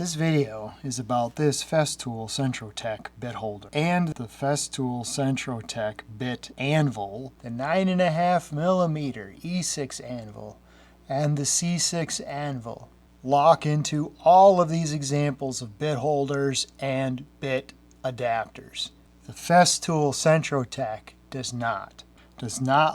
This video is about this FESTOOL centrotec bit holder and the FESTOOL centrotec bit anvil, the 9.5mm E6 anvil and the C6 anvil lock into all of these examples of bit holders and bit adapters. The FESTOOL centrotec does not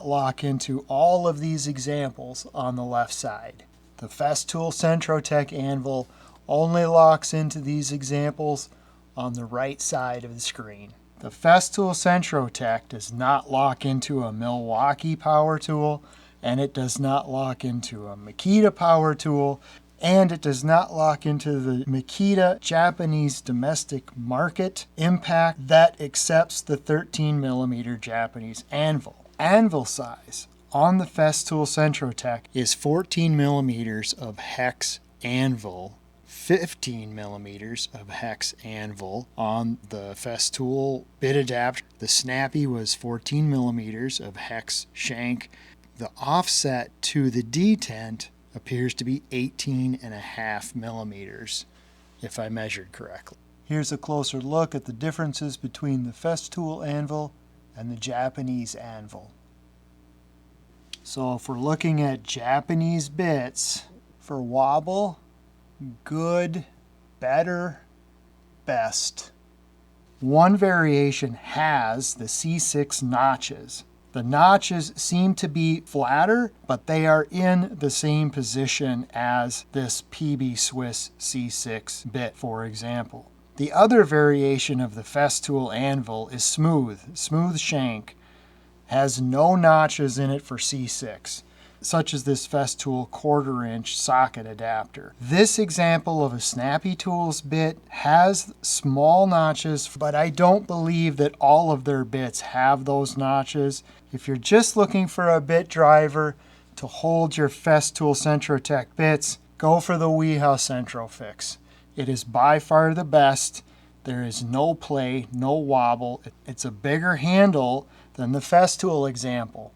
lock into all of these examples on the left side. The FESTOOL centrotec anvil only locks into these examples on the right side of the screen. The FESTOOL centrotec does not lock into a Milwaukee power tool, and it does not lock into a Makita power tool, and it does not lock into the Makita Japanese domestic market impact that accepts the 13mm Japanese anvil. Anvil size on the FESTOOL centrotec is 14mm of hex anvil, 15mm of hex anvil on the FESTOOL bit adapter. The snappy was 14mm of hex shank. The offset to the detent appears to be 18.5mm, if I measured correctly. Here's a closer look at the differences between the FESTOOL anvil and the Japanese anvil. So if we're looking at Japanese bits, for wobble, good, better, best. One variation has the C6 notches. The notches seem to be flatter, but they are in the same position as this PB Swiss C6 bit, for example. The other variation of the FESTOOL anvil is smooth shank, has no notches in it for C6, such as this FESTOOL 1/4" socket adapter. This example of a Snappy Tools bit has small notches, but I don't believe that all of their bits have those notches. If you're just looking for a bit driver to hold your FESTOOL centrotec bits, go for the Wiha CentroFix. It is by far the best. There is no play, no wobble. It's a bigger handle than the FESTOOL example.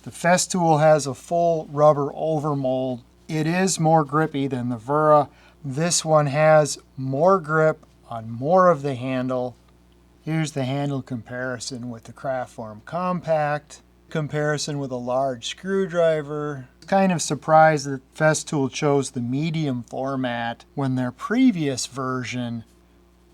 The FESTOOL has a full rubber overmold. It is more grippy than the Wiha. This one has more grip on more of the handle. Here's the handle comparison with the Craftform Compact, comparison with a large screwdriver. Kind of surprised that FESTOOL chose the medium format when their previous version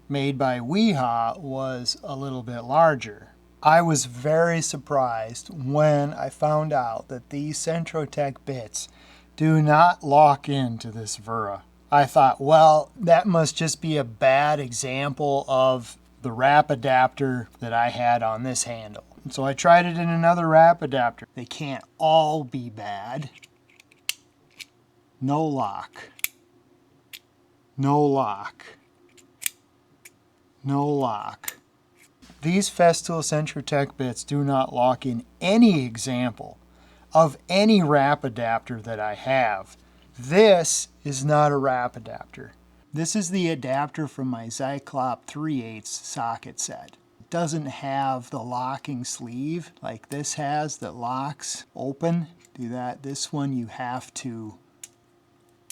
made by Wiha was a little bit larger. I was very surprised when I found out that these centrotec bits do not lock into this Wiha. I thought, well, that must just be a bad example of the wrap adapter that I had on this handle. And so I tried it in another wrap adapter. They can't all be bad. No lock. No lock. No lock. These FESTOOL centrotec bits do not lock in any example of any wrap adapter that I have. This is not a wrap adapter. This is the adapter from my Zyklop 3/8 socket set. It doesn't have the locking sleeve like this has that locks open. Do that. This one you have to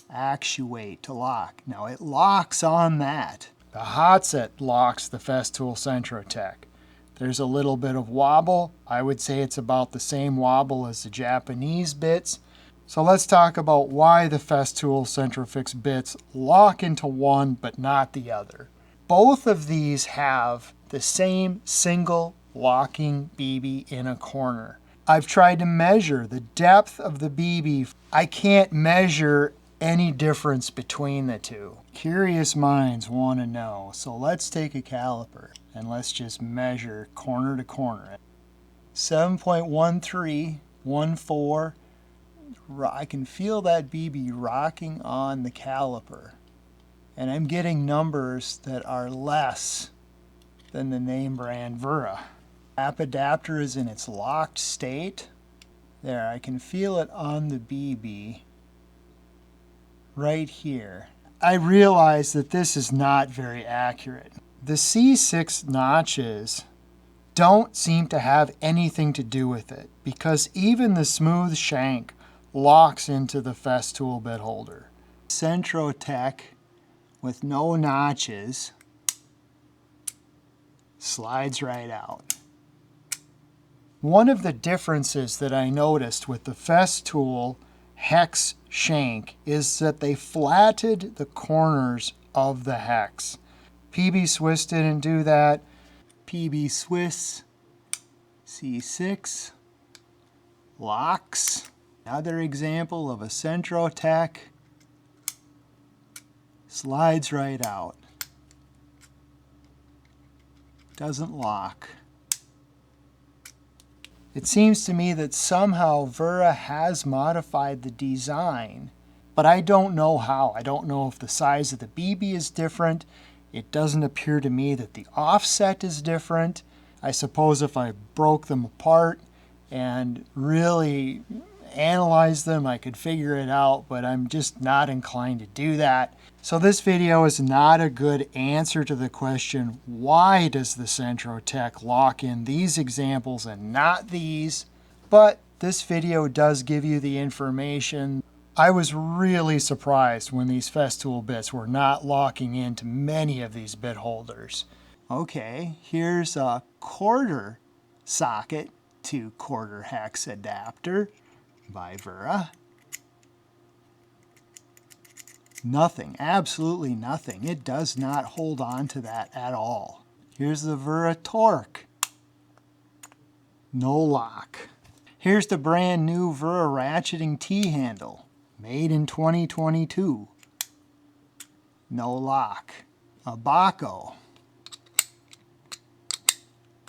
actuate to lock. Now it locks on that. The hot set locks the FESTOOL centrotec. There's a little bit of wobble. I would say it's about the same wobble as the Japanese bits. So let's talk about why the FESTOOL centrofix bits lock into one but not the other. Both of these have the same single locking BB in a corner. I've tried to measure the depth of the BB. I can't measure any difference between the two. Curious minds want to know. So let's take a caliper and let's just measure corner to corner. 7.1314. I can feel that BB rocking on the caliper, and I'm getting numbers that are less than the name brand Wiha. App adapter is in its locked state. There, I can feel it on the BB right here. I realize that this is not very accurate. The C6 notches don't seem to have anything to do with it, because even the smooth shank locks into the FESTOOL bit holder. centrotec with no notches. Slides right out. One of the differences that I noticed with the FESTOOL hex shank is that they flatted the corners of the hex. PB Swiss didn't do that. PB Swiss C6 locks. Another example of a centrotec. Slides right out. Doesn't lock. It seems to me that somehow Wiha has modified the design, but I don't know how. I don't know if the size of the BB is different. It doesn't appear to me that the offset is different. I suppose if I broke them apart and really analyzed them, I could figure it out, but I'm just not inclined to do that. So this video is not a good answer to the question, why does the centrotec lock in these examples and not these? But this video does give you the information. I was really surprised when these FESTOOL bits were not locking into many of these bit holders. Okay, here's a quarter socket to quarter hex adapter by Wiha. Nothing, absolutely nothing. It does not hold on to that at all. Here's the Wiha torque. No lock. Here's the brand new Wiha ratcheting T-handle, made in 2022. No lock. A Baco.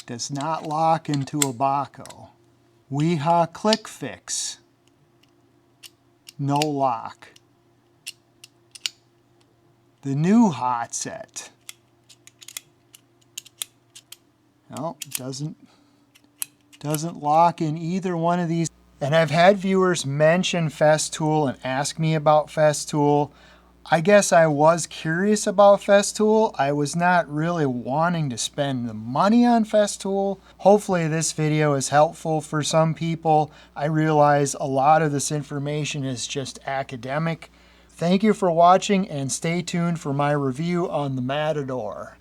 Does not lock into a Baco. Wiha ClicFix. No lock. The new hot set. No, doesn't lock in either one of these. And I've had viewers mention FESTOOL and ask me about FESTOOL. I guess I was curious about FESTOOL. I was not really wanting to spend the money on FESTOOL. Hopefully this video is helpful for some people. I realize a lot of this information is just academic. Thank you for watching and stay tuned for my review on the Matador.